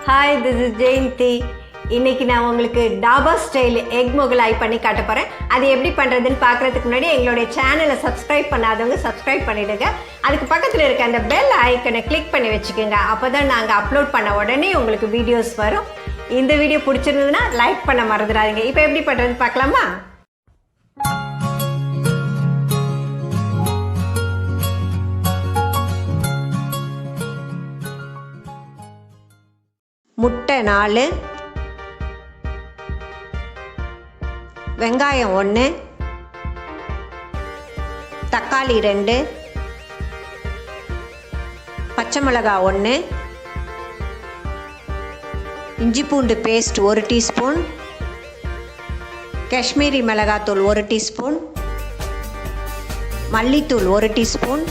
Hi, this is Jayanthi. இன்றைக்கி நான் உங்களுக்கு டாபா ஸ்டைல் எக் முகலாய் பண்ணி காட்ட போகிறேன். அது எப்படி பண்ணுறதுன்னு பார்க்குறதுக்கு முன்னாடி எங்களுடைய சேனலை சப்ஸ்கிரைப் பண்ணாதவங்க சப்ஸ்கிரைப் பண்ணிவிடுங்க. அதுக்கு பக்கத்தில் இருக்க அந்த பெல் ஐக்கனை கிளிக் பண்ணி வச்சுக்கோங்க. அப்போ தான் நாங்கள் அப்லோட் பண்ண உடனே உங்களுக்கு வீடியோஸ் வரும். இந்த வீடியோ பிடிச்சிருந்ததுன்னா லைக் பண்ண மறந்துடாதீங்க. இப்போ எப்படி பண்ணுறதுன்னு பார்க்கலாமா? முட்டை 4, வெங்காயம் 1, தக்காளி 2, பச்சை மிளகாய் 1, இஞ்சி பூண்டு பேஸ்ட் 1 டீஸ்பூன், காஷ்மீரி மிளகாத்தூள் 1 டீஸ்பூன், மல்லித்தூள் 1 teaspoon,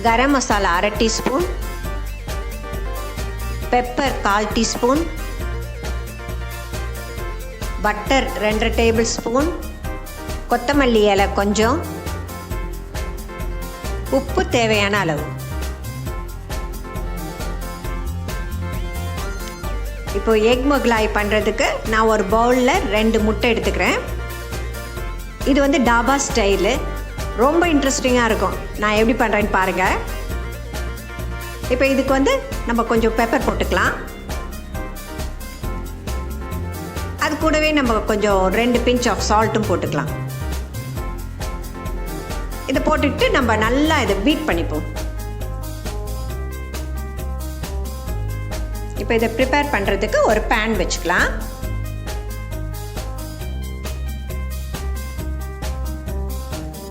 garam masala 1/2 teaspoon, pepper 1/4 teaspoon, butter 2 tablespoon, கொத்தமல்லி இலை கொஞ்சம், உப்பு தேவையான அளவு. இப்போ எக் முகலாய் பண்ணுறதுக்கு நான் ஒரு பவுலில் 2 முட்டை எடுத்துக்கிறேன். இது வந்து டாபா ஸ்டைலு, ரொம்ப இன்ட்ரெஸ்டிங்காக இருக்கும். நான் எப்படி பண்ணுறேன்னு பாருங்கள். இப்போ இதுக்கு வந்து நம்ம கொஞ்சம் பெப்பர் போட்டுக்கலாம். அது கூடவே நம்ம கொஞ்சம் 2 பிஞ்ச் ஆஃப் சால்ட்டும் போட்டுக்கலாம். இதை போட்டுக்கிட்டு நம்ம நல்லா இதை பீட் பண்ணிப்போம். இப்போ இதை ப்ரிப்பேர் பண்ணுறதுக்கு ஒரு பேன் வச்சுக்கலாம்.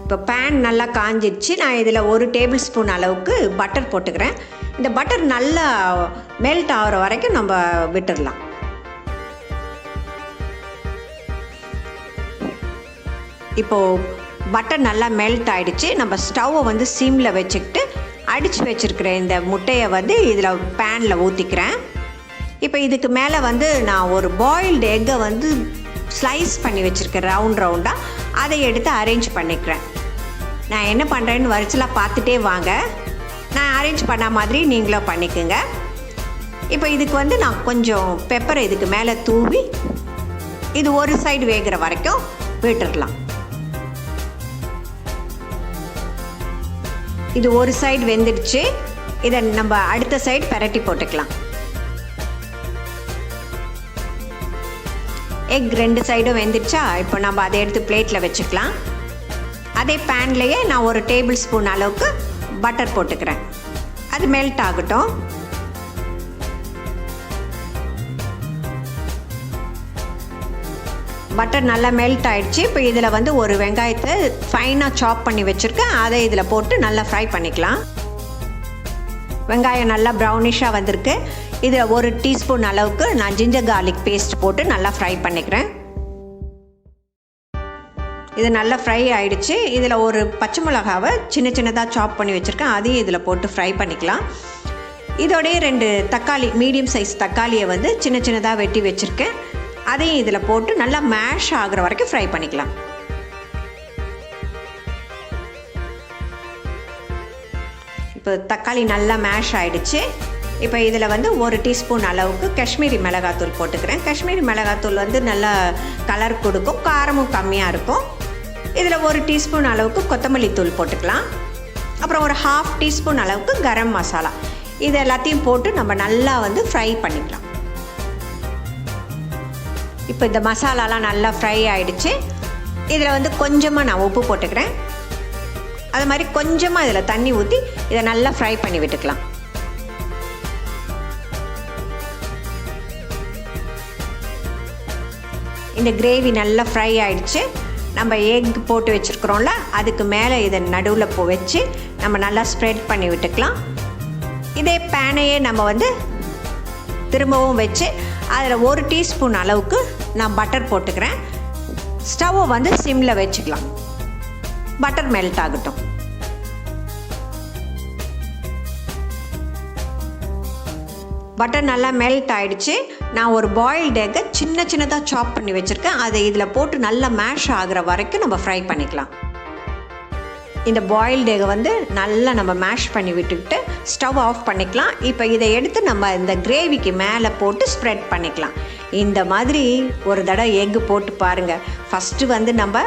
இப்போ பேன் நல்லா காஞ்சிடுச்சு. நான் இதில் 1 டேபிள் ஸ்பூன் அளவுக்கு பட்டர் போட்டுக்கிறேன். இந்த பட்டர் நல்லா மெல்ட் ஆகிற வரைக்கும் நம்ம விட்டுடலாம். இப்போது பட்டர் நல்லா மெல்ட் ஆகிடுச்சு. நம்ம ஸ்டவ்வை வந்து சிம்மில் வச்சுக்கிட்டு அடித்து வச்சுருக்கிற இந்த முட்டையை வந்து இதில் பேனில் ஊற்றிக்கிறேன். இப்போ இதுக்கு மேலே வந்து நான் ஒரு பாயில்டு எக்கை வந்து ஸ்லைஸ் பண்ணி வச்சுருக்கேன் ரவுண்டாக. அதை எடுத்து அரேஞ்ச் பண்ணிக்கிறேன். நான் என்ன பண்ணுறேன்னு வரிசலாக பார்த்துட்டே வாங்க. நான் அரேஞ்ச் பண்ண மாதிரி நீங்களும் பண்ணிக்கோங்க. இப்போ இதுக்கு வந்து நான் கொஞ்சம் பெப்பரை இதுக்கு மேலே தூவி இது ஒரு சைடு வேகிற வரைக்கும் விட்டுடலாம். இது ஒரு சைடு வெந்துடுச்சு. இதை நம்ம அடுத்த சைடு பிரட்டி போட்டுக்கலாம். எக் 2 சைடும் வெந்துடுச்சா? இப்போ நம்ம அதை எடுத்து பிளேட்டில் வச்சுக்கலாம். அதே பேன்லேயே நான் 1 டேபிள் ஸ்பூன் அளவுக்கு பட்டர் போட்டுக்கிறேன். அது மெல்ட் ஆகட்டும். பட்டர் நல்லா மெல்ட் ஆகிடுச்சு. இப்போ இதில் வந்து ஒரு வெங்காயத்தை ஃபைனாக சாப் பண்ணி வச்சுருக்கேன். அதை இதில் போட்டு நல்லா ஃப்ரை பண்ணிக்கலாம். வெங்காயம் நல்லா ப்ரௌனிஷாக வந்திருக்கு. இதில் 1 டீஸ்பூன் அளவுக்கு நான் ஜிஞ்சர் கார்லிக் பேஸ்ட் போட்டு நல்லா ஃப்ரை பண்ணிக்கிறேன். இது நல்லா ஃப்ரை ஆகிடுச்சு. இதில் ஒரு பச்சை மிளகாவை சின்னதாக சாப் பண்ணி வச்சுருக்கேன். அதையும் இதில் போட்டு ஃப்ரை பண்ணிக்கலாம். இதோடைய 2 தக்காளி, மீடியம் சைஸ் தக்காளியை வந்து சின்னதாக வெட்டி வச்சுருக்கேன். அதையும் இதில் போட்டு நல்லா மேஷ் ஆகிற வரைக்கும் ஃப்ரை பண்ணிக்கலாம். இப்போ தக்காளி நல்லா மேஷ் ஆகிடுச்சு. இப்போ இதில் வந்து 1 டீஸ்பூன் அளவுக்கு காஷ்மீரி மிளகாத்தூள் போட்டுக்கிறேன். காஷ்மீரி மிளகாத்தூள் வந்து நல்லா கலர் கொடுக்கும், காரமும் கம்மியாக இருக்கும். இதில் 1 டீஸ்பூன் அளவுக்கு கொத்தமல்லி தூள் போட்டுக்கலாம். அப்புறம் ஒரு 1/2 டீஸ்பூன் அளவுக்கு கரம் மசாலா. இது எல்லாத்தையும் போட்டு நம்ம நல்லா வந்து ஃப்ரை பண்ணிக்கலாம். இப்போ இந்த மசாலாலாம் நல்லா ஃப்ரை ஆகிடுச்சு. இதில் வந்து கொஞ்சமாக நான் உப்பு போட்டுக்கிறேன். அது மாதிரி கொஞ்சமாக இதில் தண்ணி ஊற்றி இதை நல்லா ஃப்ரை பண்ணி விட்டுக்கலாம். இந்த கிரேவி நல்லா ஃப்ரை ஆகிடுச்சு. நம்ம எக் போட்டு வச்சுருக்குறோம்ல, அதுக்கு மேலே இதை நடுவில் வச்சு நம்ம நல்லா ஸ்ப்ரெட் பண்ணி விட்டுக்கலாம். இதே பேனையே நம்ம வந்து திரும்பவும் வச்சு அதில் 1 டீஸ்பூன் அளவுக்கு நான் பட்டர் போட்டுக்கிறேன். ஸ்டவ்வை வந்து சிம்மில் வச்சுக்கலாம். பட்டர் மெல்ட் ஆகட்டும். பட்டர் நல்லா மெல்ட் ஆகிடுச்சு. நான் ஒரு பாயில்டு எக்கை சின்னதாக சாப் பண்ணி வச்சுருக்கேன். அதை இதில் போட்டு நல்லா மேஷ் ஆகிற வரைக்கும் நம்ம ஃப்ரை பண்ணிக்கலாம். இந்த பாயில்டு எக்கை வந்து நல்லா நம்ம மேஷ் பண்ணி விட்டுக்கிட்டு ஸ்டவ் ஆஃப் பண்ணிக்கலாம். இப்போ இதை எடுத்து நம்ம இந்த கிரேவிக்கு மேலே போட்டு ஸ்ப்ரெட் பண்ணிக்கலாம். இந்த மாதிரி ஒரு தடவை எக்கு போட்டு பாருங்கள். ஃபஸ்ட்டு வந்து நம்ம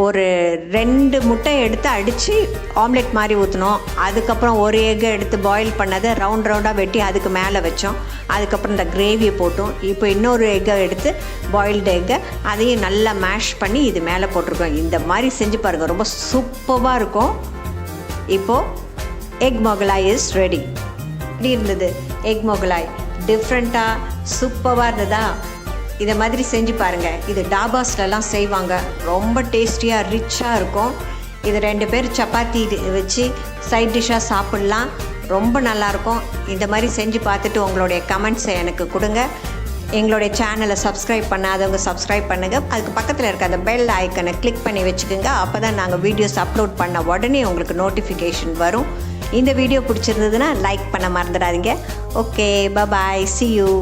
ஒரு 2 முட்டை எடுத்து அடித்து ஆம்லெட் மாதிரி ஊற்றினோம். அதுக்கப்புறம் ஒரு எக்கை எடுத்து பாயில் பண்ணதை ரவுண்டாக வெட்டி அதுக்கு மேலே வச்சோம். அதுக்கப்புறம் இந்த கிரேவியை போட்டோம். இப்போ இன்னொரு எக்கை எடுத்து பாயில்டு எக்கை அதையும் நல்லா மேஷ் பண்ணி இது மேலே போட்டிருக்கோம். இந்த மாதிரி செஞ்சு பாருங்கள், ரொம்ப சூப்பராக இருக்கும். இப்போது எக் மொகலாய் இஸ் ரெடி. இப்படி இருந்தது எக் மொகலாய், டிஃப்ரெண்ட்டாக சூப்பராக இருந்ததா? இதை மாதிரி செஞ்சு பாருங்கள். இது டாபாஸ்லலாம் செய்வாங்க, ரொம்ப டேஸ்டியாக ரிச்சாக இருக்கும். இது 2 பேர் சப்பாத்தி வச்சு சைட் டிஷ்ஷாக சாப்பிட்லாம், ரொம்ப நல்லாயிருக்கும். இந்த மாதிரி செஞ்சு பார்த்துட்டு உங்களுடைய கமெண்ட்ஸை எனக்கு கொடுங்க. எங்களுடைய சேனலை சப்ஸ்கிரைப் பண்ணாதவங்க சப்ஸ்கிரைப் பண்ணுங்கள். அதுக்கு பக்கத்தில் இருக்க அந்த பெல் ஐக்கனை கிளிக் பண்ணி வச்சுக்கோங்க. அப்போ தான் நாங்கள் வீடியோஸ் அப்லோட் பண்ண உடனே உங்களுக்கு நோட்டிஃபிகேஷன் வரும். இந்த வீடியோ பிடிச்சிருந்ததுன்னா லைக் பண்ண மறந்துடாதீங்க. Okay, bye, see you.